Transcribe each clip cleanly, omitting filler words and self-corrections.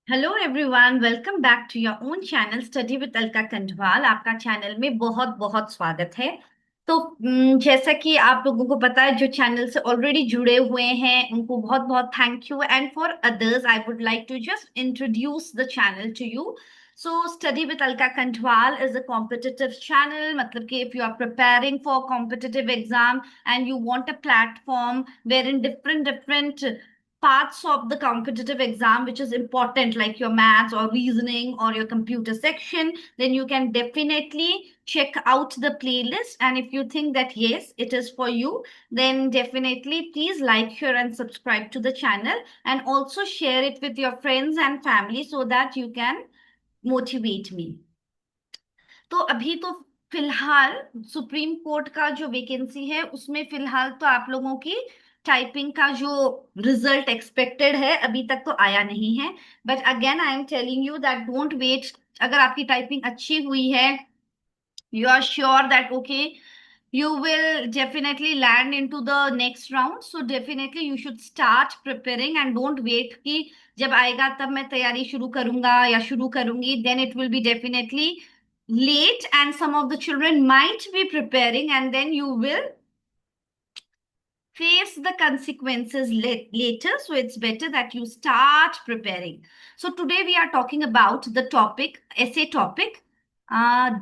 Hello everyone, welcome back to your own channel study with Alka Kanthwal. आपका channel में बहुत बहुत स्वागत है। तो जैसा कि आप लोगों को पता है, जो चैनल से ऑलरेडी जुड़े हुए हैं उनको बहुत बहुत thank you, and for others I would like to just introduce the channel to you. So study with Alka Kanthwal is a competitive channel, मतलब कि if you are preparing for competitive exam and you want a platform wherein different parts of the competitive exam which is important, like your maths or reasoning or your computer section, then you can definitely check out the playlist. And if you think that yes, it is for you, then definitely please like, share and subscribe to the channel, and also share it with your friends and family so that you can motivate me. तो अभी तो फिलहाल supreme court का जो vacancy है उसमें फिलहाल तो आप लोगों की टाइपिंग का जो रिजल्ट एक्सपेक्टेड है अभी तक तो आया नहीं है। But again I am telling you that don't wait. अगर आपकी टाइपिंग अच्छी हुई है, you are sure that okay, you will definitely land into the next round, so definitely you should start preparing and don't wait कि जब आएगा तब मैं तैयारी शुरू करूंगा या शुरू करूंगी, then it will be definitely late and some of the children might be preparing and then you will face the consequences later. So it's better that you start preparing. So today we are talking about the topic, essay topic,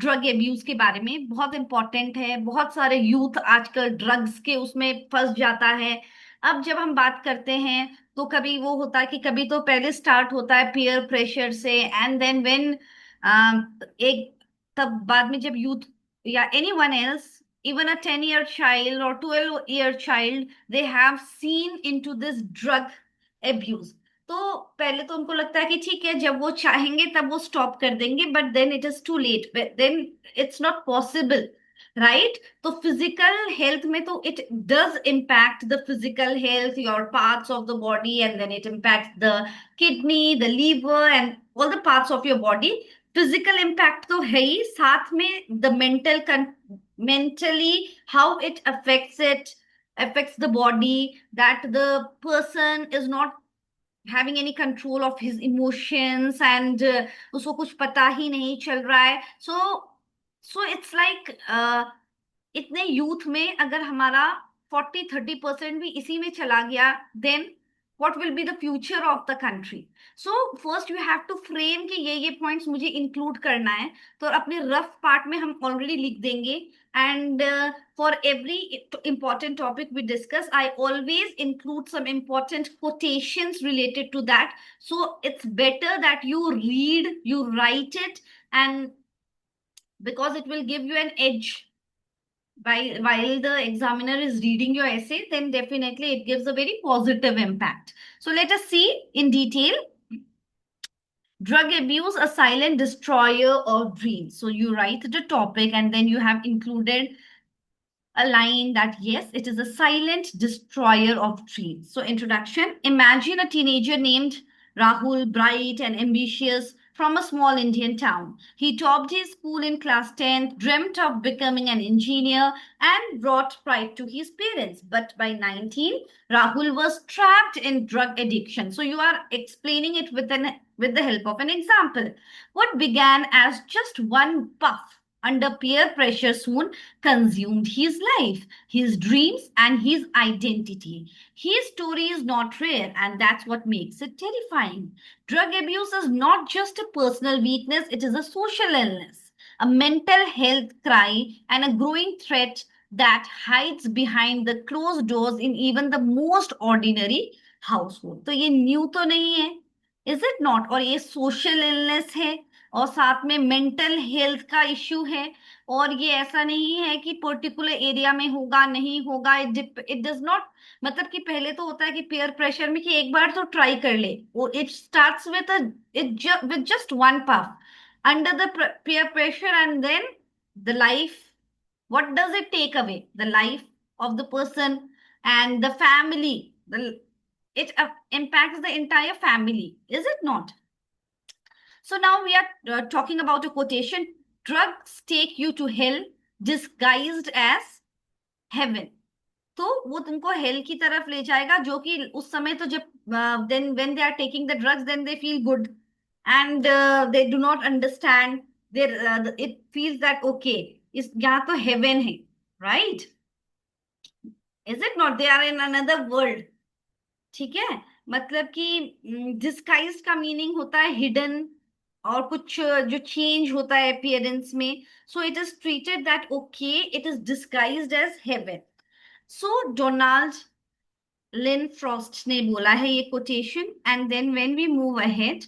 drug abuse के बारे में। बहुत important है, बहुत सारे youth आजकल drugs के उसमें फंस जाता है। अब जब हम बात करते हैं तो कभी वो होता है कि कभी तो पहले स्टार्ट होता है पीयर प्रेशर से, एंड देन व्हेन एक तब बाद में जब यूथ या anyone else, even a 10-year child or 12-year child, they have seen into this drug abuse, तो पहले तो उनको लगता है कि ठीक है, जब वो चाहेंगे तब वो स्टॉप कर देंगे, but then it is too late, then it's not possible, right? तो फिजिकल हेल्थ में तो it does impact the physical health, your parts of the body, and then it impact the kidney, the liver and all the parts of your body. Physical impact तो है ही, साथ में the mentally how it affects the body, that the person is not having any control of his emotions, and उसको कुछ पता ही नहीं चल रहा है। सो इट्स लाइक इतने यूथ में अगर हमारा 40-30% भी इसी में चला गया, then what will be the future of the country? So first you have to frame कि ये पॉइंट्स मुझे इंक्लूड करना है, तो अपने रफ पार्ट में हम ऑलरेडी लिख देंगे। And for every important topic we discuss, I always include some important quotations related to that, so it's better that you read, you write it, and because it will give you an edge while the examiner is reading your essay, then definitely it gives a very positive impact. So let us see in detail. Drug abuse, a silent destroyer of dreams. So you write the topic and then you have included a line that yes, it is a silent destroyer of dreams. So introduction: imagine a teenager named Rahul, bright and ambitious, from a small Indian town. He topped his school in class 10th, dreamt of becoming an engineer, and brought pride to his parents. But by 19, Rahul was trapped in drug addiction. So you are explaining it with the help of an example. What began as just one puff under peer pressure soon consumed his life, his dreams, and his identity. His story is not rare, and that's what makes it terrifying. Drug abuse is not just a personal weakness, it is a social illness, a mental health cry, and a growing threat that hides behind the closed doors in even the most ordinary household. तो ये new तो नहीं है, is it not? और ये social illness है, और साथ में मेंटल हेल्थ का इश्यू है, और ये ऐसा नहीं है कि पर्टिकुलर एरिया में होगा नहीं होगा, इट डज नॉट। मतलब कि पहले तो होता है कि पेयर प्रेशर में कि एक बार तो ट्राई कर ले, वो it starts with with just one puff under the peer pressure, and then the life, what does it take away? The life of the person and the family, it impacts the entire family, is it not? So now we are talking about a quotation: drugs take you to hell disguised as heaven. तो वो तुमको hello की तरफ ले जाएगा, जो कि उस समय तो जब then when they are taking the drugs then they feel good, and they do not understand. It feels that okay, is यहाँ तो heaven है, right? Is it not? They are in another world. ठीक है, मतलब कि disguise का meaning होता है हिडन, और कुछ जो चेंज होता है अपीयरेंस में, so it is treated that okay it is disguised as heaven. So Donald Lin Frost ने बोला है ये quotation. And then when we move ahead,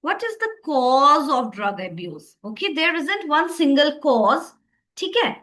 what is the cause of drug abuse? Okay, there isn't one single cause. ठीक है,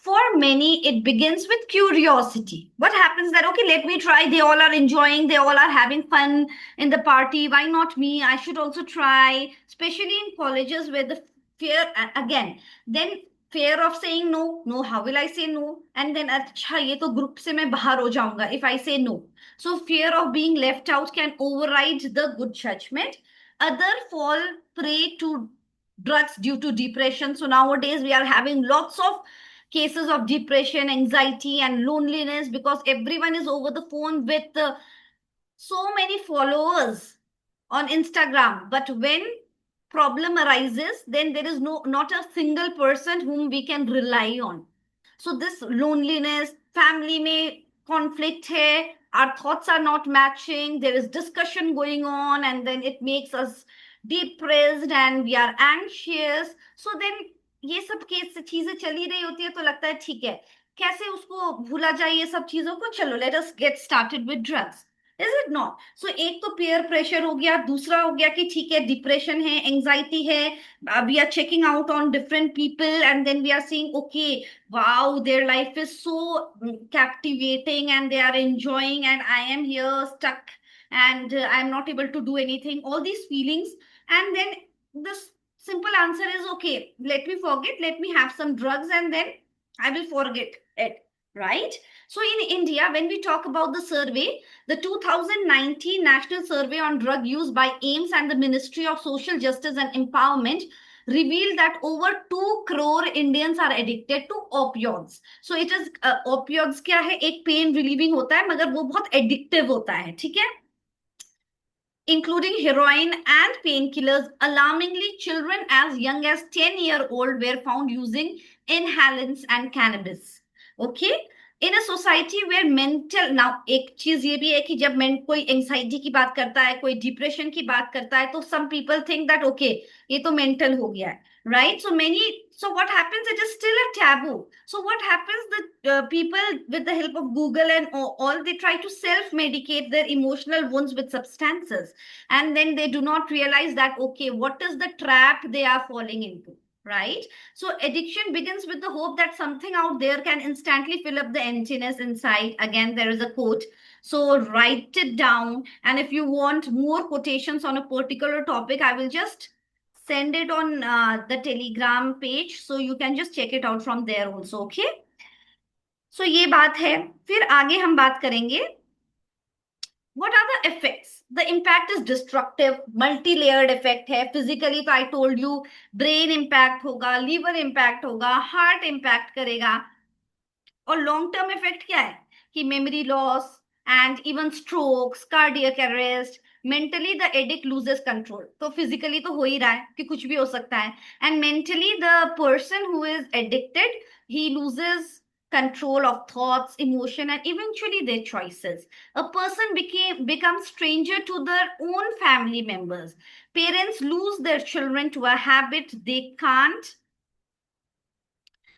for many it begins with curiosity. What happens that okay, let me try, they all are enjoying, they all are having fun in the party, why not me, I should also try, especially in colleges where the fear again, then fear of saying no. No, how will I say no? And then acha ye to group se main bahar ho jaunga if I say no. So fear of being left out can override the good judgment. Other fall prey to drugs due to depression. So nowadays we are having lots of cases of depression, anxiety, and loneliness because everyone is over the phone with so many followers on Instagram. But when problem arises, then there is not a single person whom we can rely on. So this loneliness, family may conflict hai, our thoughts are not matching, there is discussion going on, and then it makes us depressed and we are anxious. So then ये सब case से चीजें चली रही होती है तो लगता है ठीक है, कैसे उसको भूला जाए ये सब चीजों को, चलो let us get started with drugs. Is it not? So एक तो पेयर प्रेशर हो गया, दूसरा हो गया कि ठीक है डिप्रेशन है, एंजाइटी है, we are checking out on different people and then we are seeing okay, wow, their life is so captivating and they are enjoying, and I am here stuck and I'm not able to do anything, all these feelings. And then the simple answer is okay, let me forget, let me have some drugs and then I will forget it, right? So in India, when we talk about the survey, the 2019 national survey on drug use by AIMS and the Ministry of Social Justice and Empowerment revealed that over 2 crore Indians are addicted to opioids. So it is opioids क्या है, एक pain relieving होता है मगर वो बहुत addictive होता है, ठीक है, including heroin and painkillers. Alarmingly, children as young as 10-year-old were found using inhalants and cannabis. Okay? In a society where mental, now एक चीज ये भी है कि जब कोई एंग्जाइटी की बात करता है, कोई डिप्रेशन की बात करता है, तो some people think that okay, ये तो मेंटल हो गया है, right? So what happens, it is still a taboo. So what happens, the people with the help of Google and all, they try to self medicate their emotional wounds with substances, and then they do not realize that okay, what is the trap they are falling into, right? So addiction begins with the hope that something out there can instantly fill up the emptiness inside. Again, there is a quote, so write it down, and if you want more quotations on a particular topic, I will just send it on the Telegram page, so you can just check it out from there also. Okay, so ये बात है. फिर आगे हम बात करेंगे what are the effects. The impact is destructive, multi-layered effect है. Physically तो I told you, brain impact होगा, liver impact होगा, heart impact करेगा. और लॉन्ग टर्म इफेक्ट क्या है कि memory loss and even strokes, cardiac arrest. Mentally the addict loses control, तो फिजिकली तो हो ही रहा है कि कुछ भी हो सकता है, and mentally the person who is addicted, he loses control of thoughts, emotion, and eventually their choices. A person becomes stranger to their own family members. Parents lose their children to a habit they can't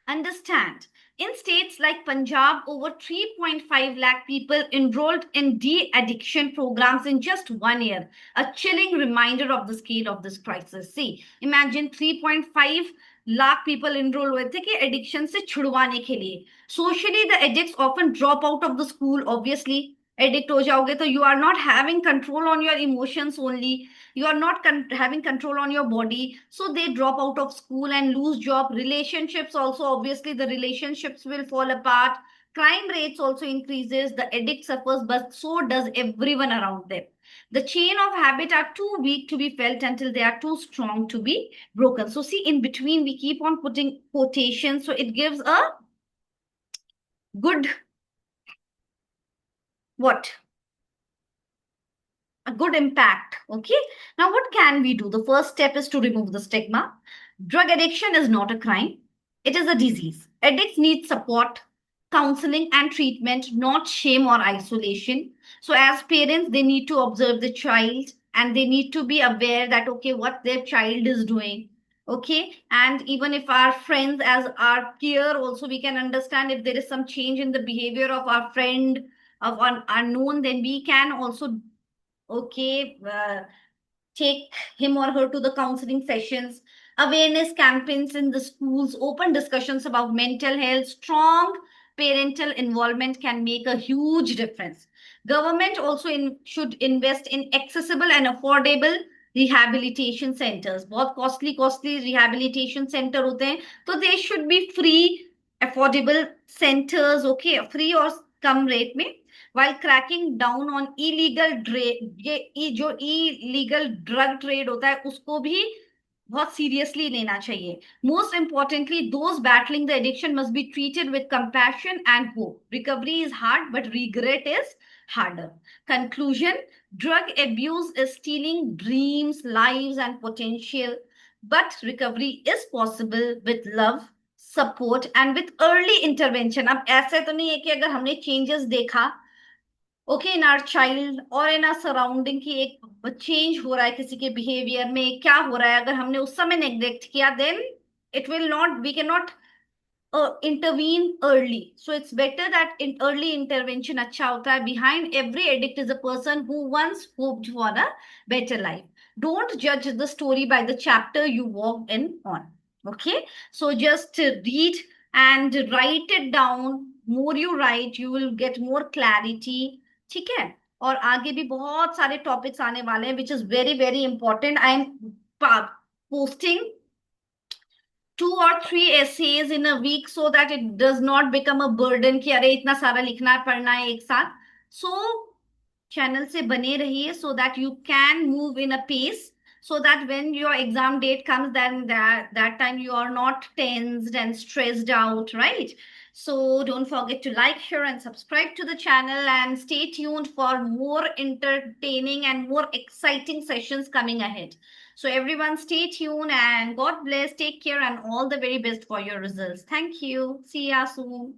understand. In states like Punjab, over 3.5 lakh people enrolled in de-addiction programs in just 1 year. A chilling reminder of the scale of this crisis. See, imagine 3.5 lakh people enroll हुए थे कि addiction से छुड़वाने के लिए. Socially, the addicts often drop out of the school. Obviously, addict हो जाओगे तो you are not having control on your emotions only, you are not having control on your body, so they drop out of school and lose job. Relationships also, obviously the relationships will fall apart. Crime rates also increases, the addict suffers, but so does everyone around them. The chain of habit are too weak to be felt until they are too strong to be broken. So see, in between we keep on putting quotations, so it gives a good what a good impact. Okay. Now, what can we do? The first step is to remove the stigma. Drug addiction is not a crime, it is a disease. Addicts need support, counseling, and treatment, not shame or isolation. So, as parents, they need to observe the child and they need to be aware that, okay, what their child is doing. Okay. And even if our friends, as our peer, also we can understand if there is some change in the behavior of our friend, of an unknown, then we can also okay take him or her to the counseling sessions, awareness campaigns in the schools, open discussions about mental health. Strong parental involvement can make a huge difference. Government also should invest in accessible and affordable rehabilitation centers. बहुत costly rehabilitation center होते हैं, तो they should be free, affordable centers, okay, free और कम rate में, while cracking down on illegal trade, ये जो illegal drug trade होता है उसको भी बहुत सीरियसली लेना चाहिए. Most importantly, those battling the addiction must be treated with compassion and hope. Recovery is hard, but regret is harder. Conclusion: drug abuse is stealing dreams, lives, and potential, but recovery is possible with love, support and with early intervention. अब ऐसे तो नहीं है कि अगर हमने changes देखा okay in our child और इन आवर सराउंडिंग की एक चेंज हो रहा है किसी के बिहेवियर में, क्या हो रहा है, अगर हमने उस समय नेग्लेक्ट किया then it will not, we can not intervene early. So it's better that in early intervention अच्छा होता है. Behind every addict is a person who once hoped for a better life. Don't judge the story by the chapter you walked in on. Okay, so just read and write it down. More you write, you will get more clarity. ठीक है. और आगे भी बहुत सारे topics आने वाले हैं which is very very important. I am posting 2 or 3 essays in a week so that it does not become a burden कि अरे इतना सारा लिखना है पढ़ना है एक साथ. So चैनल से बने रहिए so that you can move in a pace, so that when your exam date comes, then that time you are not tensed and stressed out, right? So don't forget to like, share, and subscribe to the channel, and stay tuned for more entertaining and more exciting sessions coming ahead. So everyone stay tuned and God bless, take care, and all the very best for your results. Thank you. See ya soon.